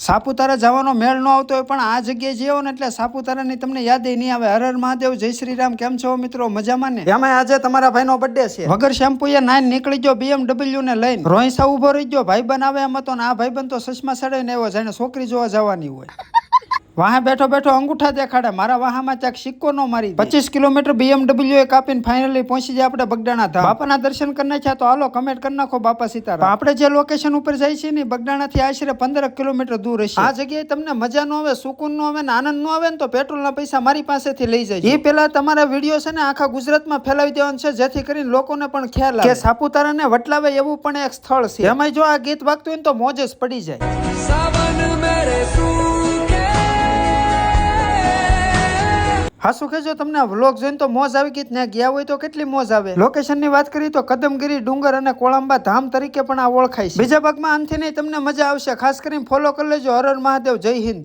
સાપુતારા જવાનો મેળ ન આવતો હોય પણ આ જગ્યાએ જેવો ને એટલે સાપુતારાની તમને યાદ નહીં આવે. હર હર મહાદેવ, જય શ્રી રામ. કેમ છો મિત્રો? મજામાં ને? એમાં આજે તમારા ભાઈનો બર્થડે છે. વગર શેમ્પુએ નાઈન નીકળી ગયો BMW ને લઈને. રોહિસા ઉભો રહી ગયો, ભાઈબંધ આવે એમ હતો ને આ ભાઈબંધ તો ચશ્મા સડાઈને આવ્યો, જાણે છોકરી જોવા જવાની હોય. વાહે બેઠો બેઠો અંગૂઠા દેખાડે. મારા વાહામાં ક્યાંક સિક્કો નો મારી 25 કિલોમીટર BMW એ કાપીને ફાઇનલી પહોંચી જાય આપણે બગડાણા ધામ. બાપાના દર્શન કરી નાખ્યા તો હાલો કમેન્ટ કરી નાખો બાપા સીતારામ. આપણે જે લોકેશન ઉપર જાય છે ને બગડાણાથી આશરે 15 કિલોમીટર દૂર હશે. આ જગ્યાએ તમને મજા નો આવે, સુકૂન નો આવે ને આનંદ નો આવે ને તો પેટ્રોલના પૈસા મારી પાસેથી લઈ જાય. એ પેલા તમારા વિડીયો છે ને આખા ગુજરાતમાં ફેલાવી દેવાનું છે, જેથી કરીને લોકોને પણ ખ્યાલ આવે કે સાપુતારાને વટલાવે એવું પણ એક સ્થળ છે. એમાં જો આ ગીત વાગતું હોય ને તો મોજ જ પડી જાય. હાસુ કહેજો, તમને આ વ્લોગ જોઈને તો મોજ આવી ગઈ. ત્યાં ગયા હોય તો કેટલી મોજ આવે. લોકેશન ની વાત કરીએ તો કદમગીરી ડુંગર અને કોળંબા ધામ તરીકે પણ આ ઓળખાય છે. બીજા ભાગમાં આમથી નહીં તમને મજા આવશે. ખાસ કરીને ફોલો કરી લેજો. હર હર મહાદેવ, જય હિન્દ.